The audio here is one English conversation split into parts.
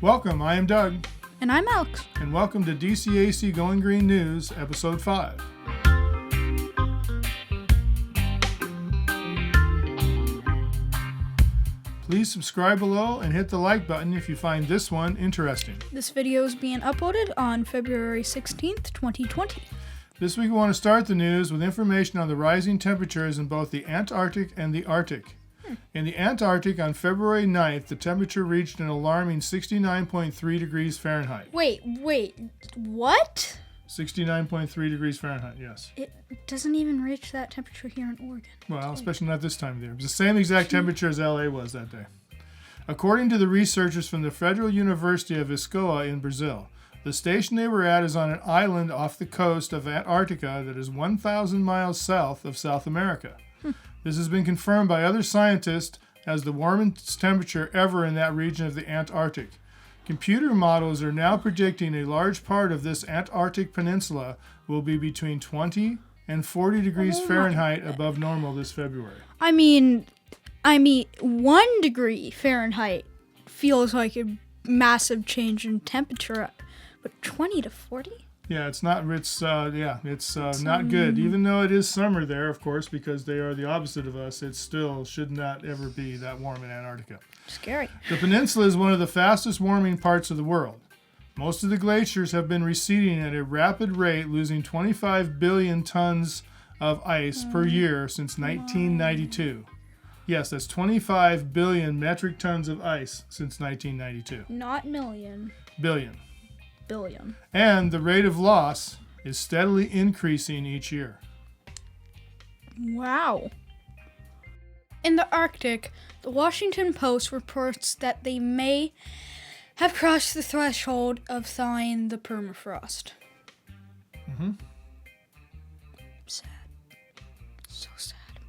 Welcome, I am Doug. And I'm Alex. And welcome to DCAD Going Green News, Episode 5. Please subscribe below and hit the like button if you find this one interesting. This video is being uploaded on February 16th, 2020. This week we want to start the news with information on the rising temperatures in both the Antarctic and the Arctic. In the Antarctic, on February 9th, the temperature reached an alarming 69.3 degrees Fahrenheit. Wait, what? 69.3 degrees Fahrenheit, yes. It doesn't even reach that temperature here in Oregon. Well, especially not this time of year. It was the same exact temperature as LA was that day. According to the researchers from the Federal University of Iscoa in Brazil, the station they were at is on an island off the coast of Antarctica that is 1,000 miles south of South America. This has been confirmed by other scientists as the warmest temperature ever in that region of the Antarctic. Computer models are now predicting a large part of this Antarctic peninsula will be between 20 and 40 degrees Fahrenheit above normal this February. I mean, 1 degree Fahrenheit feels like a massive change in temperature, but 20 to 40? Yeah, it's not not good. Even though it is summer there, of course, because they are the opposite of us, it still should not ever be that warm in Antarctica. Scary. The peninsula is one of the fastest warming parts of the world. Most of the glaciers have been receding at a rapid rate, losing 25 billion tons of ice per year since 1992. Yes, that's 25 billion metric tons of ice since 1992. Not million. Billion. And the rate of loss is steadily increasing each year. Wow. In the Arctic, the Washington Post reports that they may have crossed the threshold of thawing the permafrost. Sad. So sad.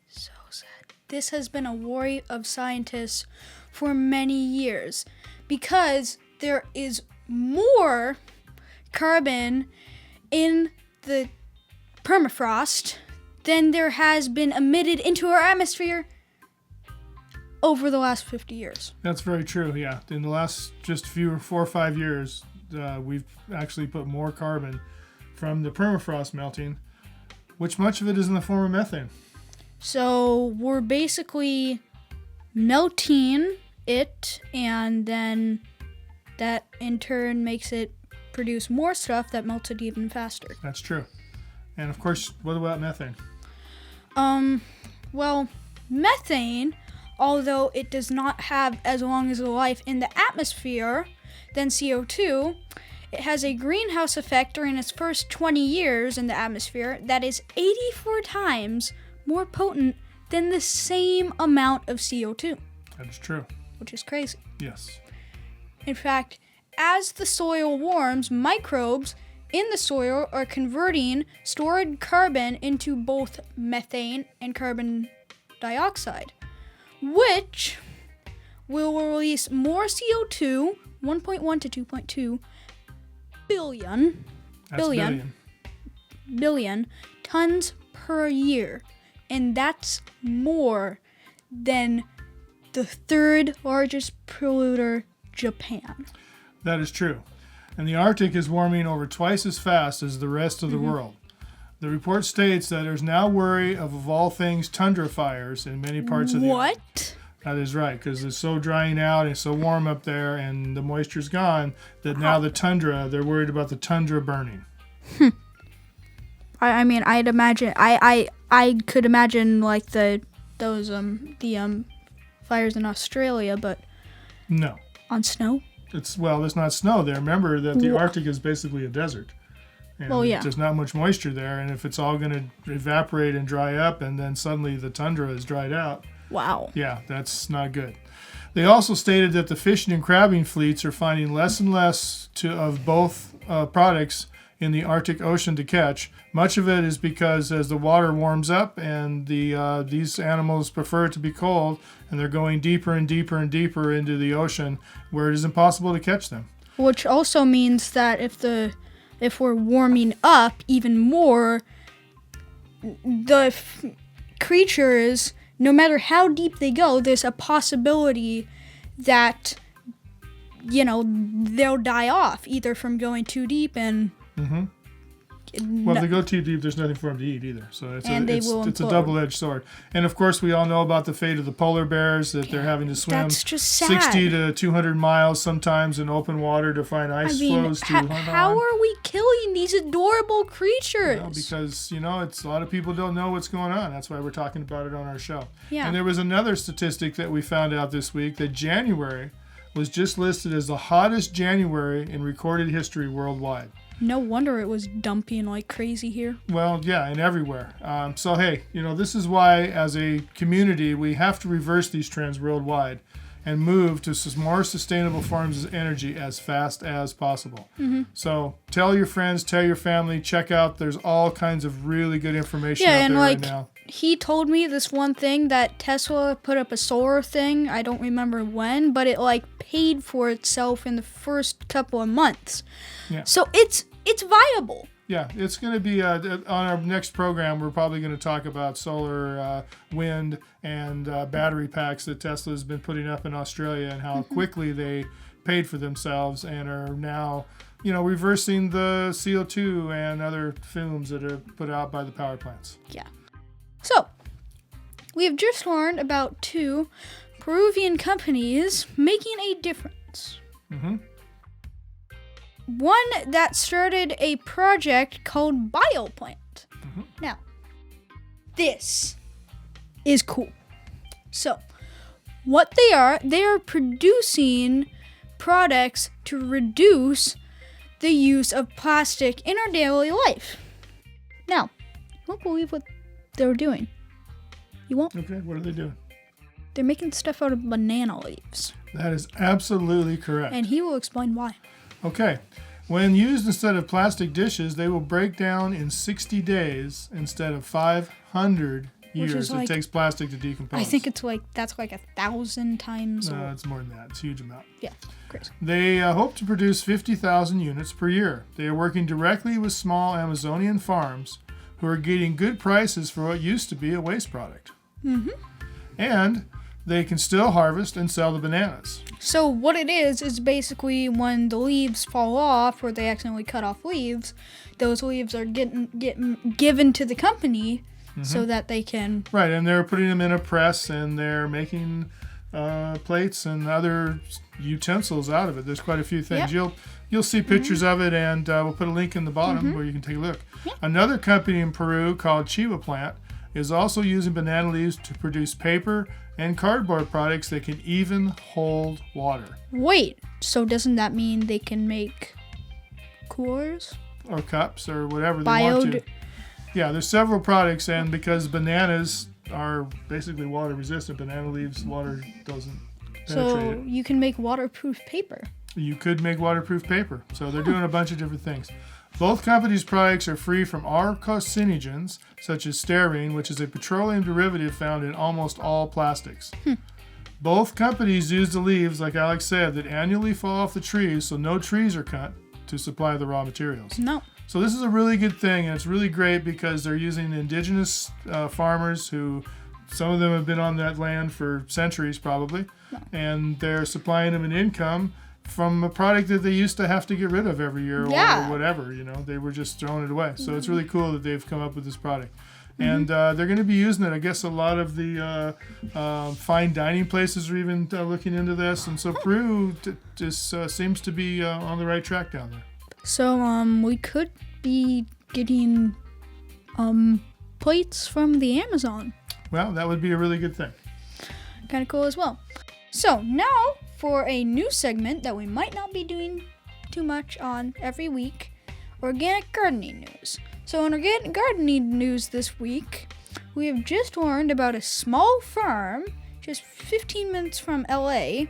So sad. This has been a worry of scientists for many years because there is more carbon in the permafrost than there has been emitted into our atmosphere over the last 50 years. That's very true, yeah. In the last just 4 or 5 years, we've actually put more carbon from the permafrost melting, which much of it is in the form of methane. So we're basically melting it, and then that in turn makes it produce more stuff that melts it even faster. That's true. And of course, what about methane? Well, methane, although it does not have as long as a life in the atmosphere than CO2, it has a greenhouse effect during its first 20 years in the atmosphere that is 84 times more potent than the same amount of CO2. That is true. Which is crazy. Yes. In fact, as the soil warms, microbes in the soil are converting stored carbon into both methane and carbon dioxide, which will release more CO2, 1.1 to 2.2 billion tons per year. And that's more than the third largest polluter, Japan. That is true. And the Arctic is warming over twice as fast as the rest of the world. The report states that there's now worry of all things, tundra fires in many parts of the Arctic. What? That is right, because it's so drying out and it's so warm up there and the moisture's gone that now the tundra, they're worried about the tundra burning. I mean, I'd imagine, I could imagine like the fires in Australia, but no. On snow? There's not snow there. Remember that the Arctic is basically a desert. And there's not much moisture there, and if it's all going to evaporate and dry up, and then suddenly the tundra is dried out. Wow. Yeah, that's not good. They also stated that the fishing and crabbing fleets are finding less and less of both products in the Arctic Ocean to catch. Much of it is because as the water warms up and these animals prefer it to be cold, and they're going deeper and deeper and deeper into the ocean where it is impossible to catch them. Which also means that if we're warming up even more, the creatures, no matter how deep they go, there's a possibility that they'll die off either from going too deep and. Mm-hmm. Well, if they go too deep, there's nothing for them to eat either. So it's a double-edged sword. And of course, we all know about the fate of the polar bears, that they're having to swim 60 to 200 miles sometimes in open water to find ice floes to hunt on. How are we killing these adorable creatures? Because, it's a lot of people don't know what's going on. That's why we're talking about it on our show. Yeah. And there was another statistic that we found out this week, that January was just listed as the hottest January in recorded history worldwide. No wonder it was dumping like crazy here. Well, yeah, and everywhere. So, hey, this is why, as a community, we have to reverse these trends worldwide and move to more sustainable forms of energy as fast as possible. Mm-hmm. So, tell your friends, tell your family, check out. There's all kinds of really good information out there right now. He told me this one thing that Tesla put up a solar thing. I don't remember when, but it paid for itself in the first couple of months. Yeah. So it's viable. Yeah, it's going to be on our next program. We're probably going to talk about solar, wind, and battery packs that Tesla's been putting up in Australia and how quickly they paid for themselves and are now, reversing the CO2 and other fumes that are put out by the power plants. Yeah. So, we have just learned about 2 Peruvian companies making a difference. Mm-hmm. One that started a project called Bioplant. Mm-hmm. Now, this is cool. So, what they are producing products to reduce the use of plastic in our daily life. Now, you won't believe what they're doing. You won't? Okay, what are they doing? They're making stuff out of banana leaves. That is absolutely correct. And he will explain why. Okay. When used instead of plastic dishes, they will break down in 60 days instead of 500 years it takes plastic to decompose. I think that's 1,000 times. No, it's more than that. It's a huge amount. Yeah, crazy. They hope to produce 50,000 units per year. They are working directly with small Amazonian farms who are getting good prices for what used to be a waste product. Mm-hmm. And they can still harvest and sell the bananas. So what it is basically when the leaves fall off or they accidentally cut off leaves, those leaves are getting given to the company so that they can... Right, and they're putting them in a press and they're making plates and other utensils out of it. There's quite a few things. Yep. You'll see pictures of it, and we'll put a link in the bottom where you can take a look. Yep. Another company in Peru called Chuwa Plant is also using banana leaves to produce paper and cardboard products that can even hold water. Wait, so doesn't that mean they can make coolers? Or cups or whatever they want to. Yeah, there's several products, and because bananas are basically water resistant, banana leaves, water doesn't penetrate it. You can make waterproof paper. You could make waterproof paper. So they're doing a bunch of different things. Both companies' products are free from carcinogens, such as styrene, which is a petroleum derivative found in almost all plastics. Both companies use the leaves, like Alex said, that annually fall off the trees, so no trees are cut to supply the raw materials. No. So this is a really good thing, and it's really great because they're using indigenous farmers who, some of them have been on that land for centuries probably, and they're supplying them an income from a product that they used to have to get rid of every year or whatever, they were just throwing it away. So it's really cool that they've come up with this product. And they're going to be using it. I guess a lot of the fine dining places are even looking into this. And so Peru just seems to be on the right track down there. So we could be getting plates from the Amazon. Well, that would be a really good thing. Kind of cool as well. So now for a new segment that we might not be doing too much on every week, organic gardening news. So in organic gardening news this week, we have just learned about a small farm just 15 minutes from LA.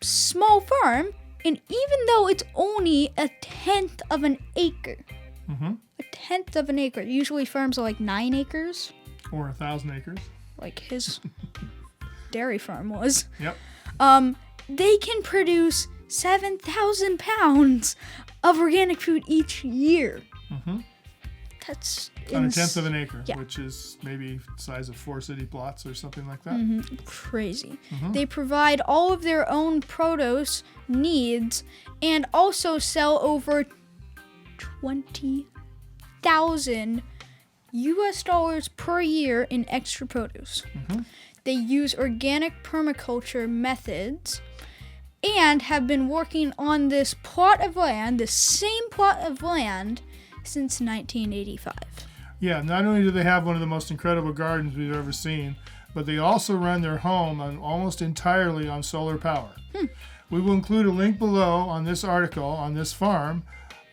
Small farm, and even though it's only 1/10 of an acre, 1/10 of an acre. Usually farms are like 9 acres. Or 1,000 acres. Like his dairy farm was. Yep. They can produce 7,000 pounds of organic food each year. That's on a tenth of an acre, yeah. which is maybe the size of 4 city plots or something like that. Crazy. They provide all of their own produce needs and also sell over 20,000 US dollars per year in extra produce. They use organic permaculture methods and have been working on this plot of land, the same plot of land, since 1985. Yeah, not only do they have one of the most incredible gardens we've ever seen, but they also run their home on almost entirely on solar power. We will include a link below on this article on this farm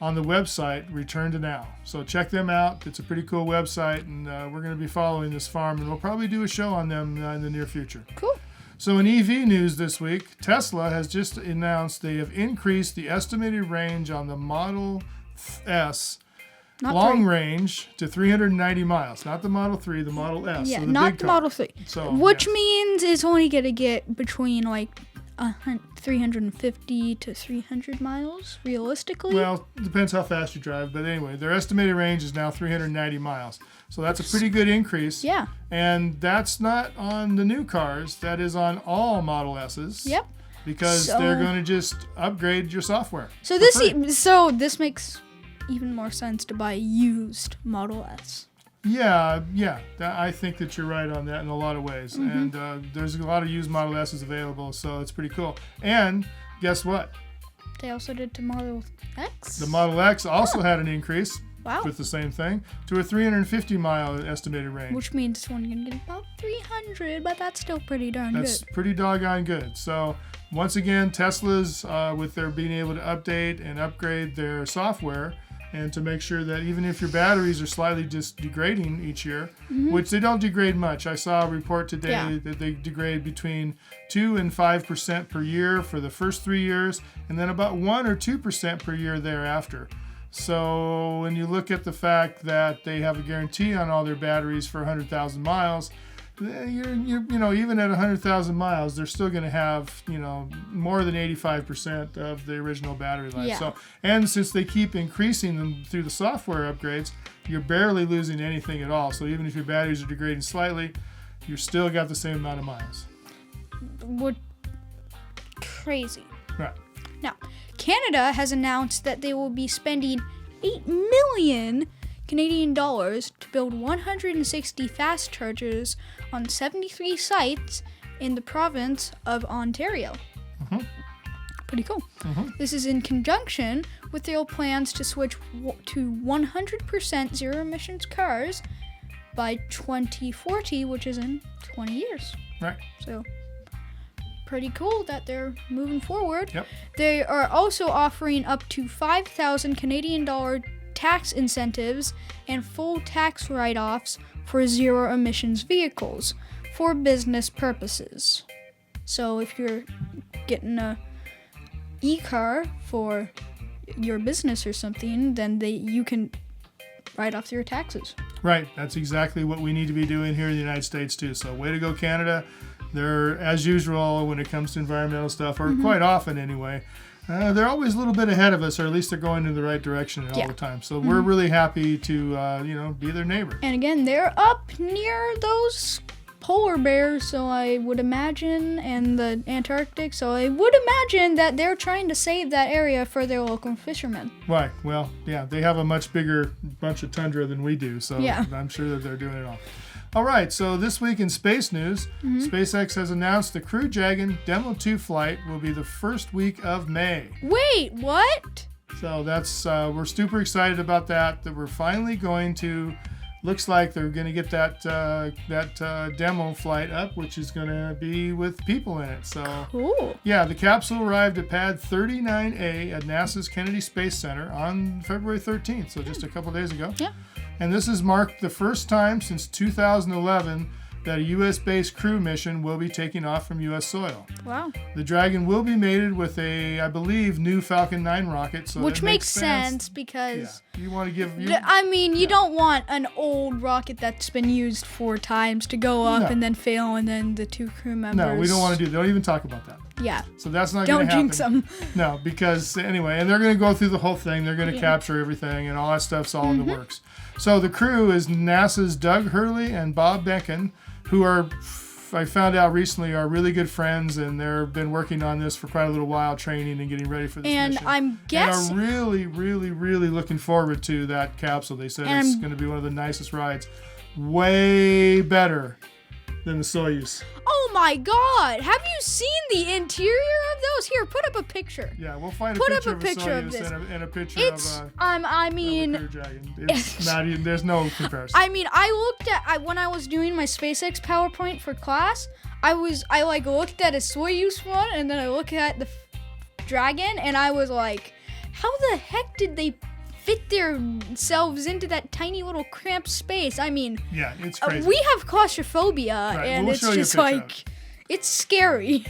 on the website Return to Now. So check them out. It's a pretty cool website, and we're going to be following this farm, and we'll probably do a show on them in the near future. Cool. So in EV news this week, Tesla has just announced they have increased the estimated range on the Model S long range to 390 miles. Not the Model 3, the Model S. Yeah, so not big the car. Model 3. So, which yes. means it's only going to get between like 350 to 300 miles, realistically. Well, depends how fast you drive. But anyway, their estimated range is now 390 miles. So that's a pretty good increase. Yeah. And that's not on the new cars. That is on all Model S's. Yep. Because they're going to just upgrade your software. So this makes even more sense to buy a used Model S. Yeah. I think that you're right on that in a lot of ways. And there's a lot of used Model S's available, so it's pretty cool. And guess what? They also did to Model X? The Model X also had an increase Wow. with the same thing to a 350-mile estimated range. Which means it's only going to get about 300, but that's still pretty darn That's good. pretty doggone good. So once again, Tesla's with their being able to update and upgrade their software, and to make sure that even if your batteries are slightly just degrading each year, which they don't degrade much. I saw a report today that they degrade between 2 and 5% per year for the first 3 years, and then about 1 or 2% per year thereafter. So when you look at the fact that they have a guarantee on all their batteries for 100,000 miles, you're even at 100,000 miles, they're still going to have, more than 85% of the original battery life. Yeah. So, and since they keep increasing them through the software upgrades, you're barely losing anything at all. So even if your batteries are degrading slightly, you're still got the same amount of miles. What crazy. Right. Now, Canada has announced that they will be spending 8 million Canadian dollars to build 160 fast chargers on 73 sites in the province of Ontario. Pretty cool. This is in conjunction with their plans to switch to 100% zero emissions cars by 2040, which is in 20 years. Right. So pretty cool that they're moving forward. Yep. They are also offering up to 5,000 Canadian dollar tax incentives and full tax write-offs for zero emissions vehicles for business purposes. So if you're getting a e-car for your business or something, then you can write off your taxes. Right. That's exactly what we need to be doing here in the United States too. So way to go, Canada. They're, as usual, when it comes to environmental stuff, or quite often anyway, they're always a little bit ahead of us, or at least they're going in the right direction all the time. So we're really happy to, be their neighbor. And again, they're up near those polar bears, so I would imagine, and the Antarctic, so I would imagine that they're trying to save that area for their local fishermen. Right. Well, yeah, they have a much bigger bunch of tundra than we do, so I'm sure that they're doing it all. All right, so this week in space news, SpaceX has announced the Crew Dragon Demo 2 flight will be the first week of May. Wait, what? So that's we're super excited about that we're finally going to, looks like they're going to get that demo flight up, which is going to be with people in it. So Cool. yeah, the capsule arrived at pad 39A at NASA's Kennedy Space Center on February 13th, so just a couple days ago. Yeah. And this has marked the first time since 2011 that a U.S.-based crew mission will be taking off from U.S. soil. Wow. The Dragon will be mated with a, I believe, new Falcon 9 rocket. So Which that makes sense because You want to give... You don't want an old rocket that's been used 4 times to go up and then fail, and then the 2 crew members... No, we don't want to do that. Don't even talk about that. Yeah. So that's not going to happen. Don't jinx them. No, because anyway, and they're going to go through the whole thing. They're going to capture everything, and all that stuff's all in the works. So the crew is NASA's Doug Hurley and Bob Behnken, who are... I found out recently are really good friends, and they've been working on this for quite a little while, training and getting ready for this mission. And I'm guessing... And are really, really, really looking forward to that capsule. They said it's going to be one of the nicest rides. Way better than the Soyuz. Oh my God! Have you seen the interior of those? Here, put up a picture. Yeah, we'll find a picture of a Soyuz and a picture of a Crew Dragon. It's not even, there's no comparison. I mean, I looked at when I was doing my SpaceX PowerPoint for class. I looked at a Soyuz one, and then I looked at the Dragon, and I was like, how the heck did they fit themselves into that tiny little cramped space? I mean, yeah, it's crazy. We have claustrophobia, and it's just like, it's scary.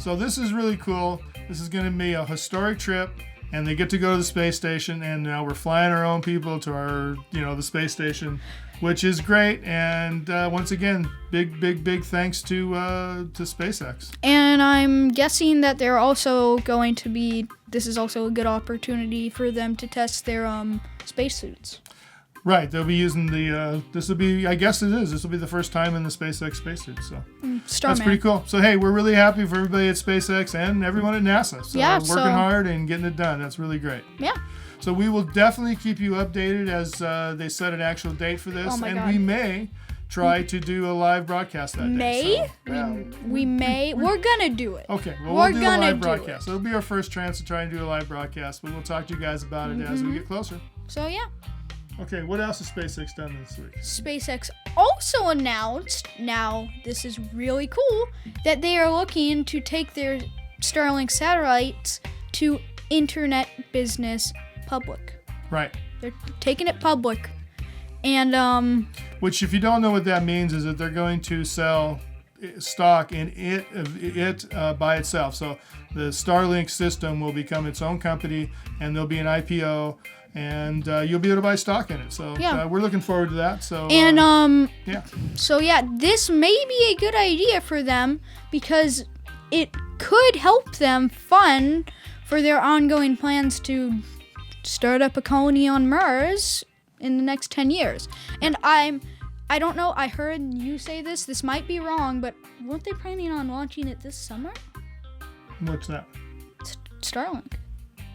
So this is really cool. This is going to be a historic trip, and they get to go to the space station, and now we're flying our own people to our, the space station, which is great. And once again, big thanks to SpaceX. And I'm guessing that they're also going to be. This is also a good opportunity for them to test their spacesuits. Right, they'll be using the. This will be. I guess it is. This will be the first time in the SpaceX spacesuit. So that's pretty cool. So hey, we're really happy for everybody at SpaceX and everyone at NASA. So working hard and getting it done. That's really great. Yeah. So we will definitely keep you updated as they set an actual date for this, we may try to do a live broadcast that day. We may. We're gonna do it. Okay, well, we'll do a live broadcast. It'll be our first chance to try and do a live broadcast, but we'll talk to you guys about it as we get closer. So yeah. Okay, what else has SpaceX done this week? SpaceX also announced, now this is really cool, that they are looking to take their Starlink satellites to internet business public. Right. They're taking it public. And which, if you don't know what that means, is that they're going to sell stock in it by itself. So the Starlink system will become its own company, and there'll be an IPO, and you'll be able to buy stock in it. So we're looking forward to that. So this may be a good idea for them, because it could help them fund for their ongoing plans to start up a colony on Mars in the next 10 years. And I don't know, I heard you say this might be wrong, but weren't they planning on launching it this summer? What's that? Starlink.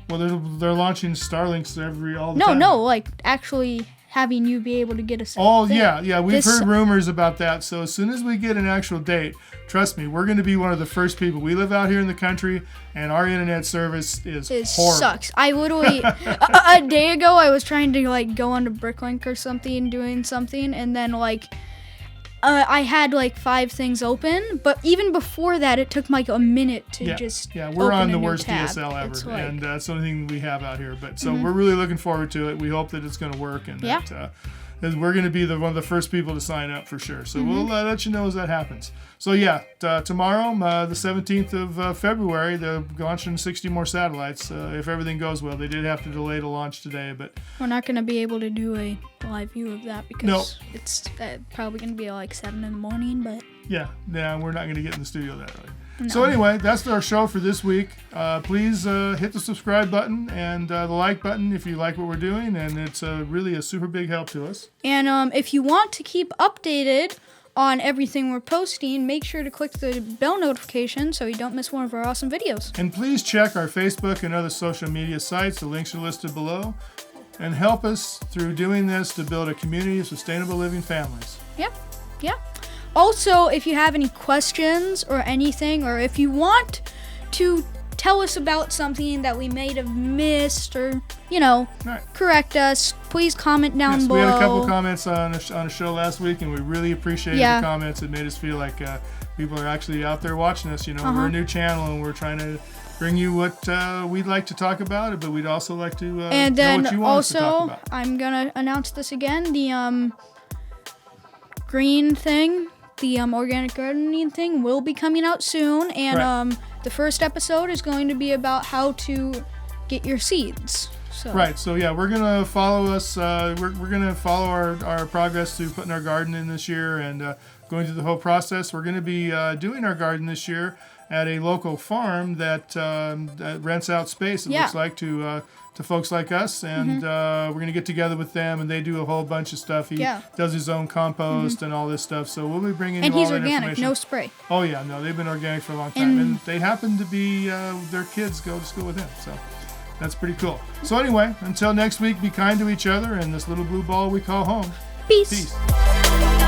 Well, they're launching Starlinks all the time. No, like actually having you be able to get a thing. Yeah, we've heard rumors about that. So as soon as we get an actual date, trust me, we're going to be one of the first people. We live out here in the country, and our internet service is horrible. It sucks. I literally, a day ago, I was trying to go onto Bricklink or something, doing something, and then I had 5 things open, but even before that, it took a minute to just we're on the open a worst new tab. DSL ever, and that's the only thing we have out here. But so we're really looking forward to it. We hope that it's going to work, and that we're going to be one of the first people to sign up for sure. So we'll let you know as that happens. So tomorrow, the 17th of February, they're launching 60 more satellites. If everything goes well, they did have to delay the launch today, but we're not going to be able to do a live view of that because it's probably going to be 7 in the morning. But we're not going to get in the studio that early. No. So anyway, that's our show for this week. Please hit the subscribe button and the like button if you like what we're doing, and it's really a super big help to us. And if you want to keep updated on everything we're posting, make sure to click the bell notification so you don't miss one of our awesome videos. And please check our Facebook and other social media sites. The links are listed below. And help us through doing this to build a community of sustainable living families. Yep. Also, if you have any questions or anything, or if you want to tell us about something that we may have missed or, correct us, please comment down below. We had a couple comments on a show last week, and we really appreciated the comments. It made us feel like people are actually out there watching us. We're a new channel, and we're trying to bring you what we'd like to talk about, but we'd also like to know what you want us to talk about. I'm going to announce this again. The green thing, the organic gardening thing will be coming out soon, and the first episode is going to be about how to get your seeds. So. Right. So yeah, we're gonna follow us. We're gonna follow our progress through putting our garden in this year and going through the whole process. We're gonna be doing our garden this year at a local farm that rents out space. It looks like to folks like us, and we're gonna get together with them, and they do a whole bunch of stuff. He does his own compost and all this stuff. So we'll be bringing and you all he's that organic, information. no spray. Oh yeah, no, they've been organic for a long time, and they happen to be their kids go to school with him. So. That's pretty cool. So anyway, until next week, be kind to each other and this little blue ball we call home. Peace. Peace.